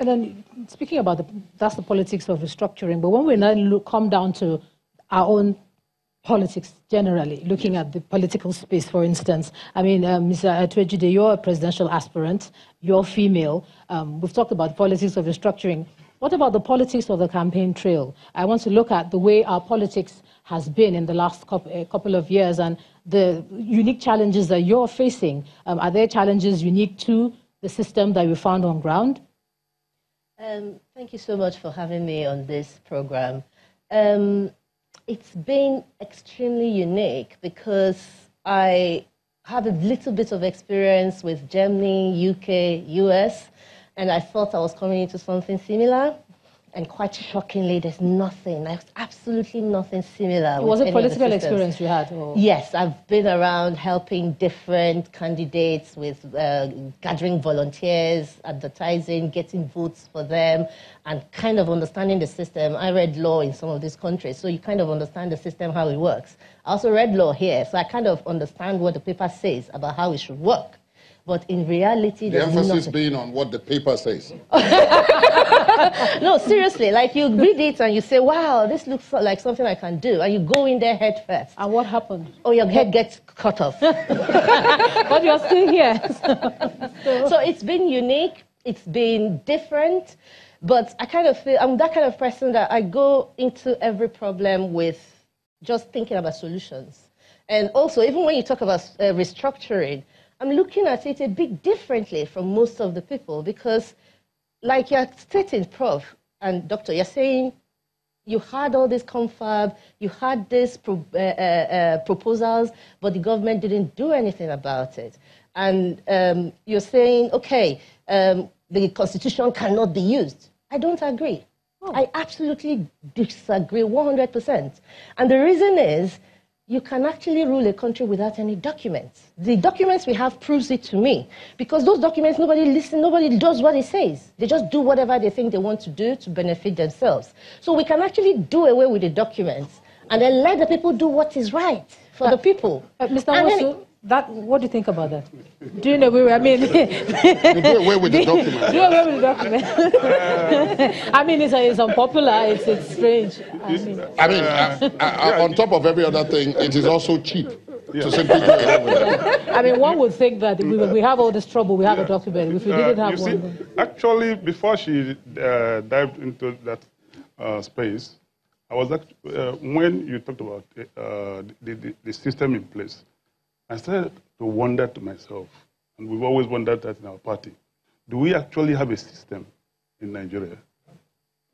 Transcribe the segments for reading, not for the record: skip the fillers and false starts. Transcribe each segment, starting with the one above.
And then speaking about that's the politics of restructuring, but when we now come down to our own politics generally, looking at the political space, for instance. I mean, Mr. Atwejide, you're a presidential aspirant, you're female. We've talked about politics of restructuring. What about the politics of the campaign trail? I want to look at the way our politics has been in the last couple of years and the unique challenges that you're facing. Are there challenges unique to the system that we found on ground? Thank you so much for having me on this program. It's been extremely unique because I had a little bit of experience with Germany, UK, US, and I thought I was coming into something similar. And quite shockingly, there's nothing, there's absolutely nothing similar. Was it political experience you had? Or? Yes, I've been around helping different candidates with gathering volunteers, advertising, getting votes for them, and kind of understanding the system. I read law in some of these countries, so you kind of understand the system, how it works. I also read law here, so I kind of understand what the paper says about how it should work. But in reality, the emphasis being on what the paper says. No, seriously, like you read it and you say, wow, this looks like something I can do. And you go in there head first. And what happened? Oh, your head gets cut off. But you're still here. So it's been unique. It's been different. But I kind of feel, I'm that kind of person that I go into every problem with just thinking about solutions. And also, even when you talk about restructuring, I'm looking at it a bit differently from most of the people because, like you're stating, Prof. and Doctor, you're saying you had all this confab, you had these proposals, but the government didn't do anything about it. And you're saying, okay, the Constitution cannot be used. I don't agree. Oh. I absolutely disagree 100%. And the reason is, you can actually rule a country without any documents. The documents we have proves it to me. Because those documents, nobody listens, nobody does what it says. They just do whatever they think they want to do to benefit themselves. So we can actually do away with the documents and then let the people do what is right for the people. Mr. Nwosu, what do you think about that? Do you know, I mean... you do away with the document. Do away with the document. I mean, it's unpopular, it's strange. I mean, on top of every other thing, it is also cheap to simply do away with it. I mean, one would think that we have all this trouble, we have a document. If we didn't have one... Actually, before she dived into that space, I was when you talked about the system in place, I started to wonder to myself, and we've always wondered that in our party, do we actually have a system in Nigeria?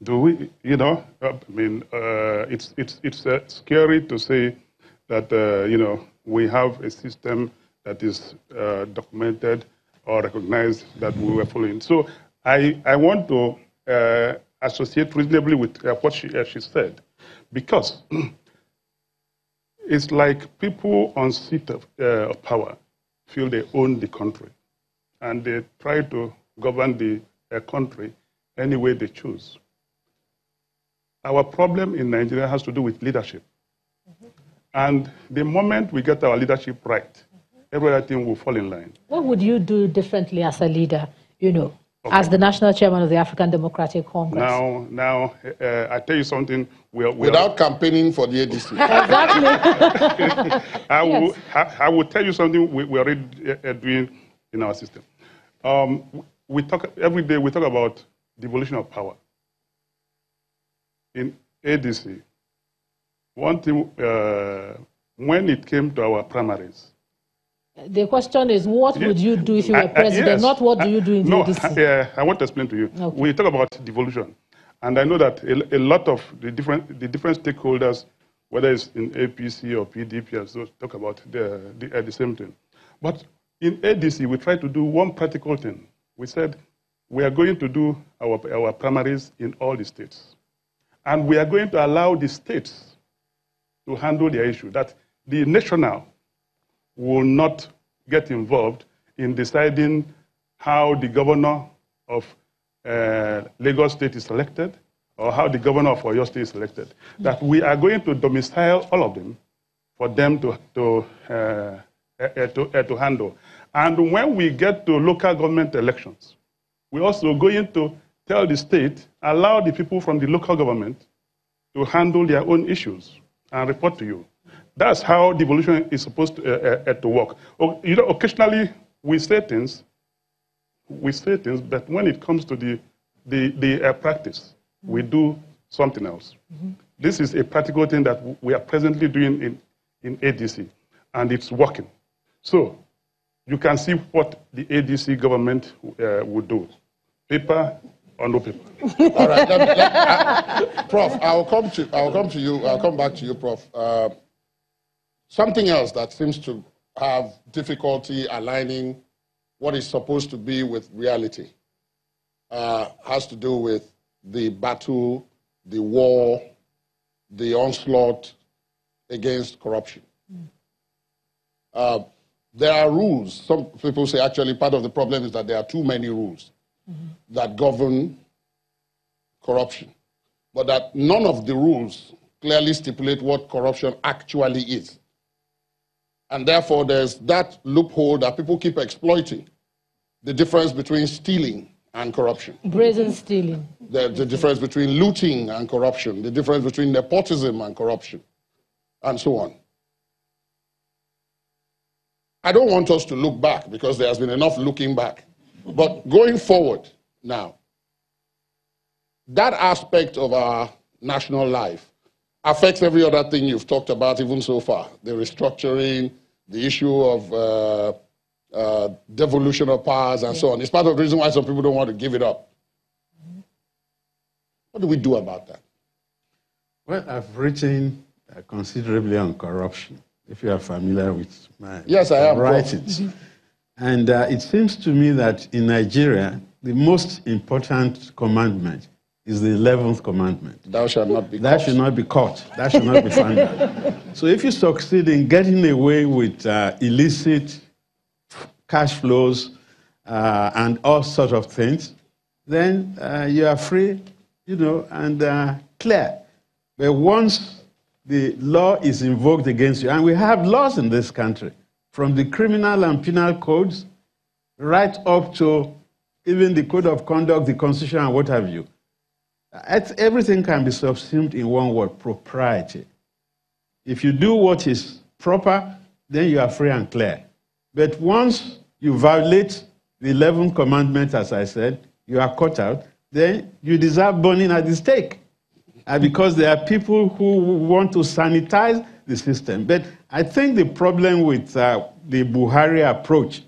Do we, you know, I mean, it's scary to say that, you know, we have a system that is documented or recognized that we were following. So I want to associate reasonably with what she said, because it's like people on seat of power feel they own the country, and they try to govern the country any way they choose. Our problem in Nigeria has to do with leadership. And the moment we get our leadership right, every other thing will fall in line. What would you do differently as a leader, you know, as the national chairman of the African Democratic Congress? Now, I tell you something. Without campaigning for the ADC. Exactly. I will tell you something we are already doing in our system. We talk every day. We talk about devolution of power. In ADC, one thing, when it came to our primaries, the question is, what would you do if you were president, yes. Not what do you do in the ADC? I want to explain to you. Okay. We talk about devolution, and I know that a lot of the different stakeholders, whether it's in APC or PDP, so talk about the same thing. But in ADC, we try to do one practical thing. We said we are going to do our primaries in all the states, and we are going to allow the states to handle their issue. That the national will not get involved in deciding how the governor of Lagos State is selected or how the governor of Oyo State is selected. That we are going to domicile all of them for them to handle. And when we get to local government elections, we're also going to tell the state, allow the people from the local government to handle their own issues and report to you. That's how devolution is supposed to work. You know, occasionally we say things, but when it comes to the practice, we do something else. This is a practical thing that we are presently doing in ADC, and it's working. So you can see what the ADC government would do. Paper or no paper. All right, Prof, I'll come to you. I'll come back to you, Prof. Something else that seems to have difficulty aligning what is supposed to be with reality has to do with the battle, the war, the onslaught against corruption. There are rules. Some people say actually part of the problem is that there are too many rules that govern corruption, but that none of the rules clearly stipulate what corruption actually is. And therefore, there's that loophole that people keep exploiting, the difference between stealing and corruption. Brazen stealing. The difference between looting and corruption, the difference between nepotism and corruption, and so on. I don't want us to look back because there has been enough looking back. But going forward now, that aspect of our national life affects every other thing you've talked about even so far. The restructuring, the issue of devolution of powers and so on. It's part of the reason why some people don't want to give it up. What do we do about that? Well, I've written considerably on corruption, if you are familiar with my writings. And it seems to me that in Nigeria, the most important commandment is the 11th commandment. Thou shalt not be caught. Thou shalt not be caught. Thou shalt not be found out. So if you succeed in getting away with illicit cash flows and all sorts of things, then you are free, you know, and clear. But once the law is invoked against you, and we have laws in this country, from the criminal and penal codes, right up to even the code of conduct, the constitution, and what have you. Everything can be subsumed in one word: propriety. If you do what is proper, then you are free and clear. But once you violate the 11th commandment, as I said, you are caught out, then you deserve burning at the stake. Because there are people who want to sanitize the system. But I think the problem with the Buhari approach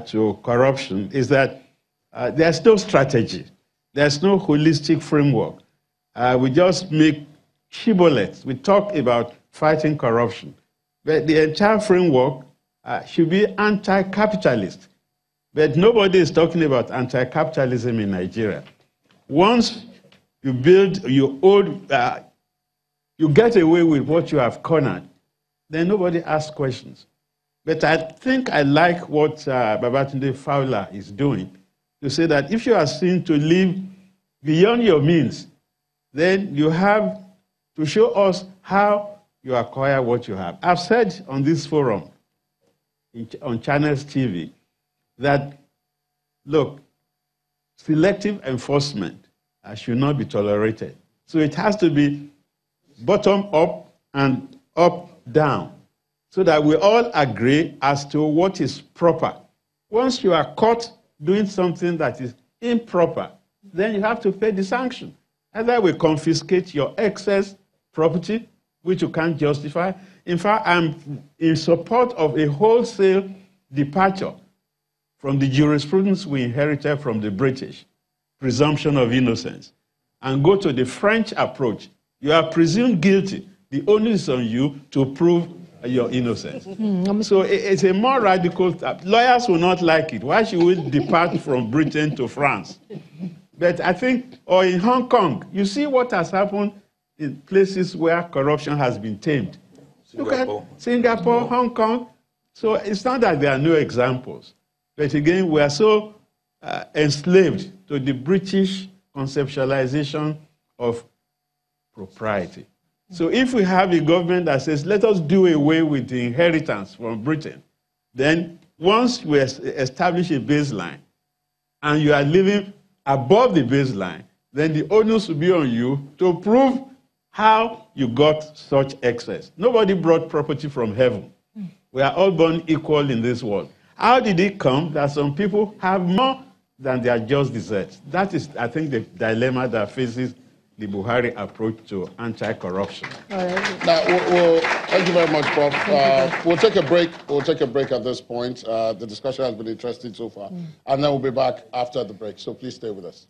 to corruption is that there's no strategy. There's no holistic framework. We just make shibboleths. We talk about fighting corruption. But the entire framework should be anti-capitalist. But nobody is talking about anti-capitalism in Nigeria. Once you build your own, you get away with what you have cornered, then nobody asks questions. But I think I like what Babatunde Fowler is doing, to say that if you are seen to live beyond your means, then you have to show us how you acquire what you have. I've said on this forum, on Channels TV, that, look, selective enforcement should not be tolerated. So it has to be bottom up and up down, so that we all agree as to what is proper. Once you are caught doing something that is improper, then you have to pay the sanction. Either we confiscate your excess property, which you can't justify. In fact, I'm in support of a wholesale departure from the jurisprudence we inherited from the British, presumption of innocence, and go to the French approach. You are presumed guilty. The onus is on you to prove your innocence. So it's a more radical step. Lawyers will not like it. Why should we depart from Britain to France? But I think, or in Hong Kong, you see what has happened in places where corruption has been tamed. Look at Singapore, Hong Kong. So it's not that there are no examples. But again, we are so enslaved to the British conceptualization of propriety. So if we have a government that says, let us do away with the inheritance from Britain, then once we establish a baseline and you are living above the baseline, then the onus will be on you to prove how you got such excess. Nobody brought property from heaven. We are all born equal in this world. How did it come that some people have more than their just deserts? That is, I think, the dilemma that faces the Buhari approach to anti-corruption. Now, thank you very much, Prof. We'll take a break. We'll take a break at this point. The discussion has been interesting so far. And then we'll be back after the break. So please stay with us.